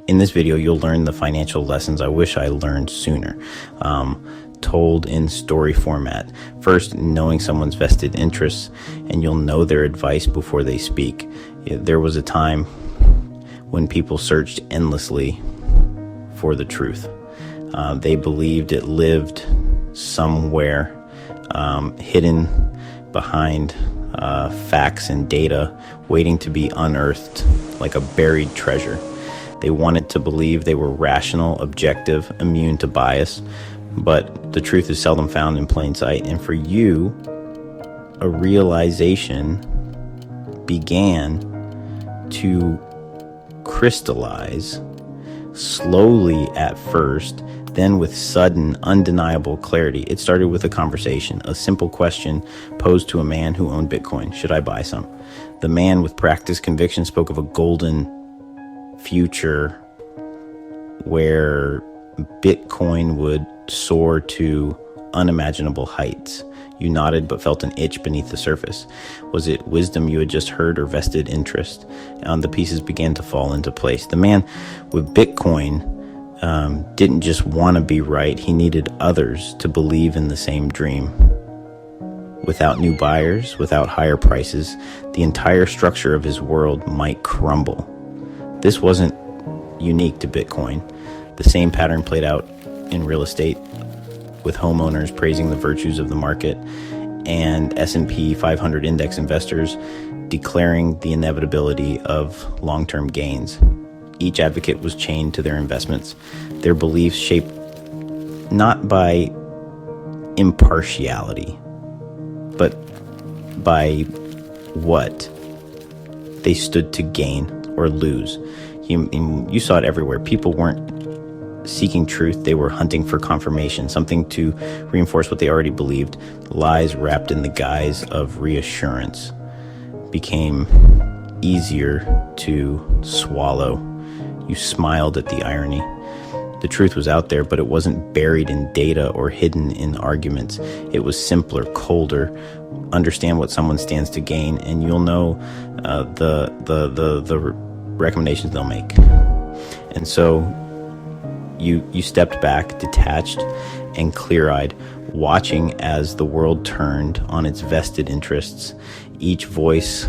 In this video, you'll learn the financial lessons I wish I learned sooner, told in story format. First, knowing someone's vested interests, and you'll know their advice before they speak. There was a time when people searched endlessly for the truth. They believed it lived somewhere hidden behind facts and data, waiting to be unearthed like a buried treasure. They wanted to believe they were rational, objective, immune to bias, but the truth is seldom found in plain sight. And for you, a realization began to crystallize slowly at first, then with sudden, undeniable clarity. It started with a conversation, a simple question posed to a man who owned Bitcoin. Should I buy some? The man with practiced conviction spoke of a golden future where Bitcoin would soar to unimaginable heights. You nodded but felt an itch beneath the surface. Was it wisdom you had just heard or vested interest? And the pieces began to fall into place. The man with Bitcoin didn't just want to be right. He needed others to believe in the same dream. Without new buyers, without higher prices, the entire structure of his world might crumble. This wasn't unique to Bitcoin. The same pattern played out in real estate, with homeowners praising the virtues of the market and S&P 500 index investors declaring the inevitability of long-term gains. Each advocate was chained to their investments, their beliefs shaped not by impartiality, but by what they stood to gain or lose. You saw it everywhere. People weren't seeking truth, they were hunting for confirmation, something to reinforce what they already believed. Lies wrapped in the guise of reassurance became easier to swallow. You smiled at the irony. The truth was out there, but it wasn't buried in data or hidden in arguments. It was simpler, colder. Understand what someone stands to gain, and you'll know the recommendations they'll make. And so you stepped back, detached and clear-eyed, watching as the world turned on its vested interests, each voice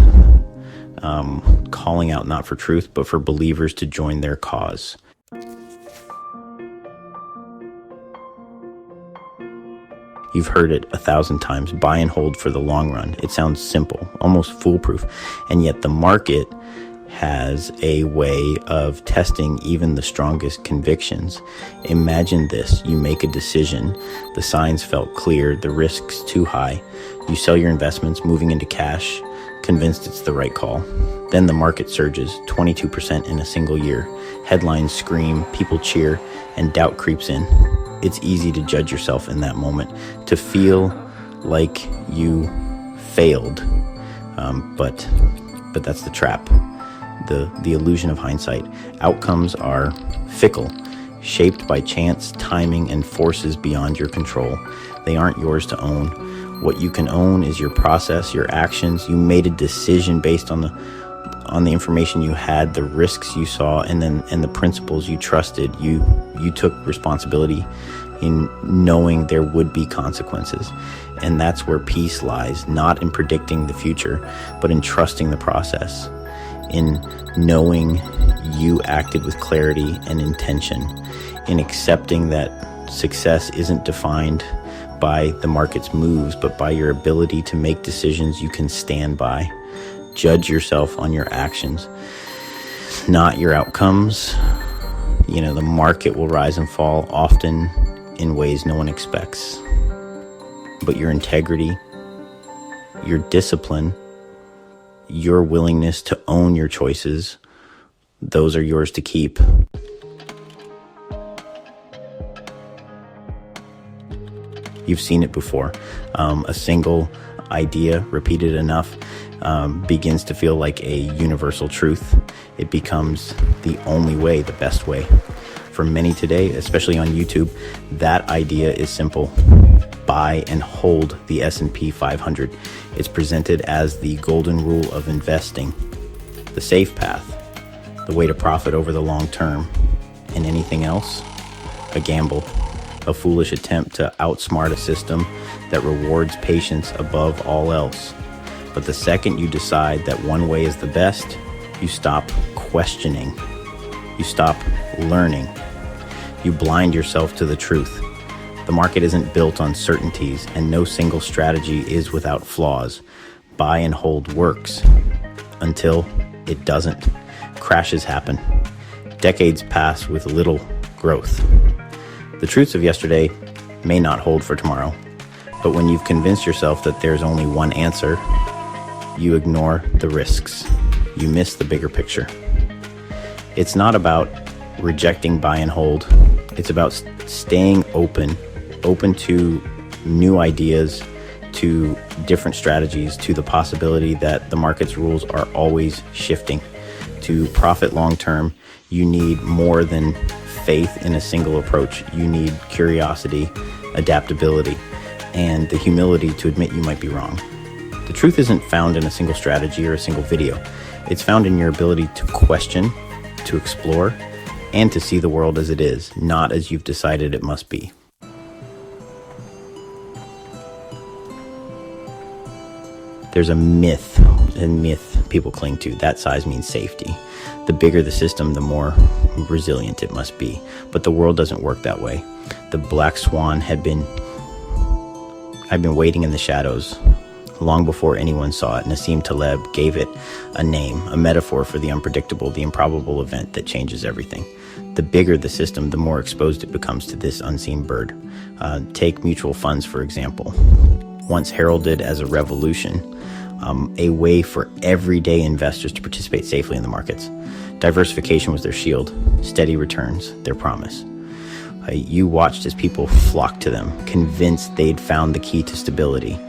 calling out not for truth, but for believers to join their cause. You've heard it 1,000 times, buy and hold for the long run. It sounds simple, almost foolproof, and yet the market has a way of testing even the strongest convictions. Imagine this: you make a decision, the signs felt clear, the risks too high. You sell your investments, moving into cash, convinced it's the right call. Then the market surges, 22% in a single year. Headlines scream, people cheer, and doubt creeps in. It's easy to judge yourself in that moment, to feel like you failed. But that's the trap. The illusion of hindsight. Outcomes are fickle, shaped by chance, timing, and forces beyond your control. They aren't yours to own. What you can own is your process, your actions. You made a decision based on the information you had, the risks you saw, and the principles you trusted. You took responsibility in knowing there would be consequences. And that's where peace lies, not in predicting the future, but in trusting the process, in knowing you acted with clarity and intention, in accepting that success isn't defined by the market's moves, but by your ability to make decisions you can stand by. Judge yourself on your actions, not your outcomes. The market will rise and fall, often in ways no one expects. But your integrity, your discipline, your willingness to own your choices, those are yours to keep. You've seen it before. A single idea repeated enough begins to feel like a universal truth. It becomes the only way, the best way. For many today, especially on YouTube, that idea is simple. Buy and hold the S&P 500. It's presented as the golden rule of investing, the safe path, the way to profit over the long term. and anything else, a gamble, a foolish attempt to outsmart a system that rewards patience above all else. But the second you decide that one way is the best, you stop questioning. You stop learning. You blind yourself to the truth. The market isn't built on certainties, and no single strategy is without flaws. Buy and hold works until it doesn't. Crashes happen. Decades pass with little growth. The truths of yesterday may not hold for tomorrow, but when you've convinced yourself that there's only one answer, you ignore the risks. You miss the bigger picture. It's not about rejecting buy and hold. It's about staying open to new ideas, to different strategies, to the possibility that the market's rules are always shifting. To profit long term, you need more than faith in a single approach. You need curiosity, adaptability, and the humility to admit you might be wrong. The truth isn't found in a single strategy or a single video. It's found in your ability to question, to explore, and to see the world as it is, not as you've decided it must be. There's a myth people cling to. That size means safety. The bigger the system, the more resilient it must be. But the world doesn't work that way. The black swan had been waiting in the shadows long before anyone saw it. Nassim Taleb gave it a name, a metaphor for the unpredictable, the improbable event that changes everything. The bigger the system, the more exposed it becomes to this unseen bird. Take mutual funds, for example. Once heralded as a revolution, a way for everyday investors to participate safely in the markets. Diversification was their shield, steady returns, their promise. You watched as people flocked to them, convinced they'd found the key to stability.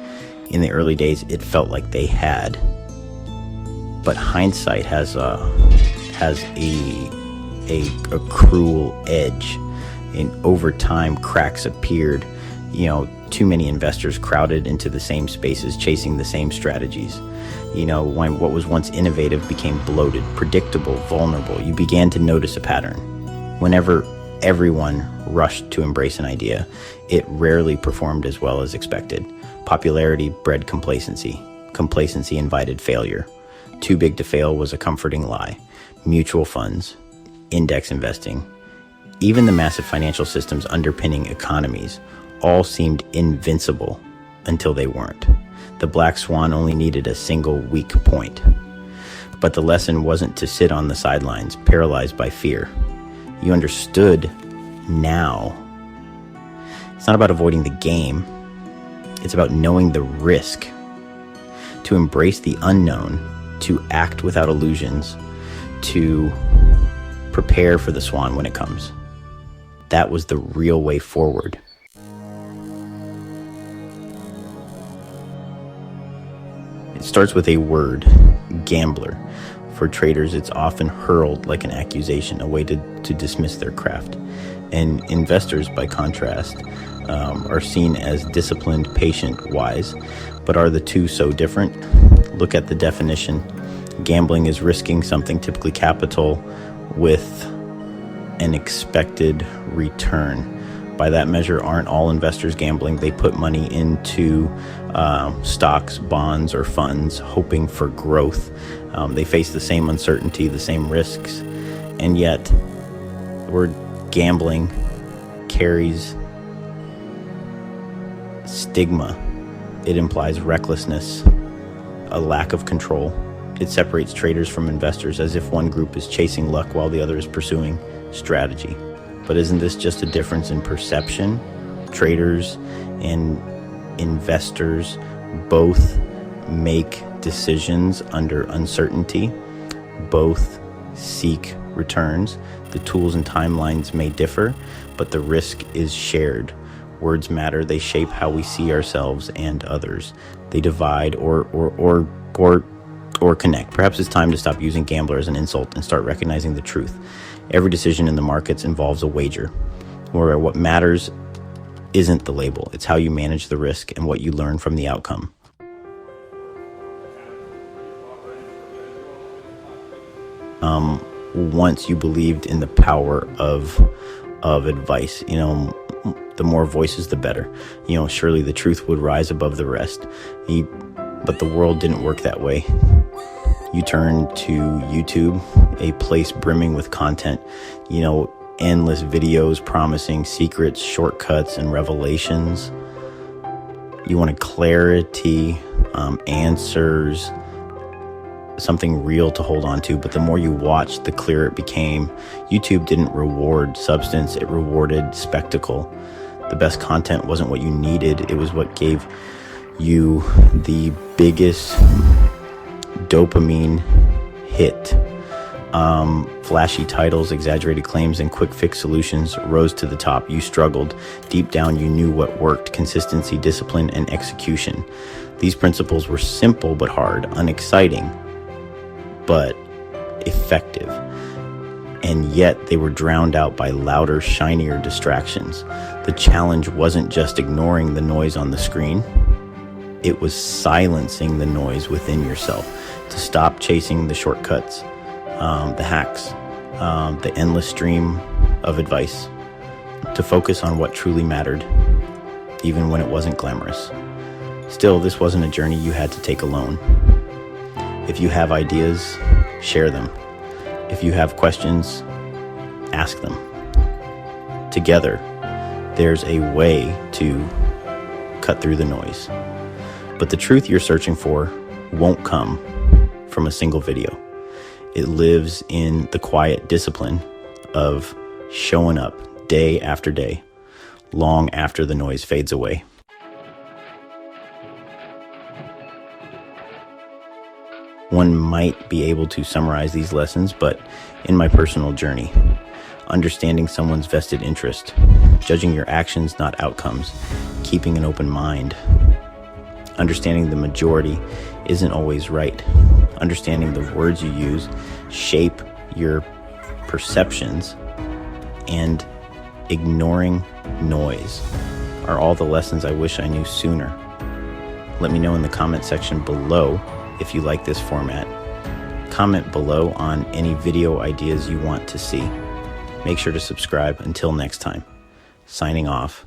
In the early days, it felt like they had. But hindsight has a cruel edge. And over time, cracks appeared. Too many investors crowded into the same spaces, chasing the same strategies. When what was once innovative became bloated, predictable, vulnerable, you began to notice a pattern. Whenever everyone rushed to embrace an idea, it rarely performed as well as expected. Popularity bred complacency. Complacency invited failure. Too big to fail was a comforting lie. Mutual funds, index investing, even the massive financial systems underpinning economies all seemed invincible until they weren't. The black swan only needed a single weak point. But the lesson wasn't to sit on the sidelines, paralyzed by fear. You understood now. It's not about avoiding the game. It's about knowing the risk, to embrace the unknown, to act without illusions, to prepare for the swan when it comes. That was the real way forward. It starts with a word, gambler. For traders, it's often hurled like an accusation, a way to dismiss their craft. And investors, by contrast, are seen as disciplined, patient, wise. But are the two so different? Look at the definition. Gambling is risking something, typically capital, with an expected return. By that measure, aren't all investors gambling? They put money into stocks, bonds, or funds, hoping for growth. They face the same uncertainty, the same risks, and yet the word gambling carries stigma. It implies recklessness, a lack of control. It separates traders from investors, as if one group is chasing luck while the other is pursuing strategy. But isn't this just a difference in perception? Traders and investors both make decisions under uncertainty. Both seek returns. The tools and timelines may differ, but the risk is shared. Words matter. They shape how we see ourselves and others. They divide or connect. Perhaps it's time to stop using gambler as an insult and start recognizing the truth. Every decision in the markets involves a wager, where what matters isn't the label. It's how you manage the risk and what you learn from the outcome. once you believed in the power of advice. The more voices, the better. Surely the truth would rise above the rest. But the world didn't work that way. You turn to YouTube, a place brimming with content, endless videos promising secrets, shortcuts, and revelations. You wanted clarity, answers, something real to hold on to. But the more you watched, the clearer it became. YouTube didn't reward substance, it rewarded spectacle. The best content wasn't what you needed, it was what gave you the biggest dopamine hit. Flashy titles, exaggerated claims, and quick fix solutions rose to the top. You struggled. Deep down, you knew what worked: consistency, discipline, and execution. These principles were simple but hard, unexciting but effective. And yet they were drowned out by louder, shinier distractions. The challenge wasn't just ignoring the noise on the screen. It was silencing the noise within yourself, to stop chasing the shortcuts, the hacks, the endless stream of advice, to focus on what truly mattered, even when it wasn't glamorous. Still, this wasn't a journey you had to take alone. If you have ideas, share them. If you have questions, ask them. Together, there's a way to cut through the noise. But the truth you're searching for won't come from a single video. It lives in the quiet discipline of showing up day after day, long after the noise fades away. One might be able to summarize these lessons, but in my personal journey, understanding someone's vested interest, judging your actions, not outcomes, keeping an open mind, understanding the majority isn't always right, understanding the words you use shape your perceptions, and ignoring noise are all the lessons I wish I knew sooner. Let me know in the comment section below if you like this format. Comment below on any video ideas you want to see. Make sure to subscribe. Until next time, signing off.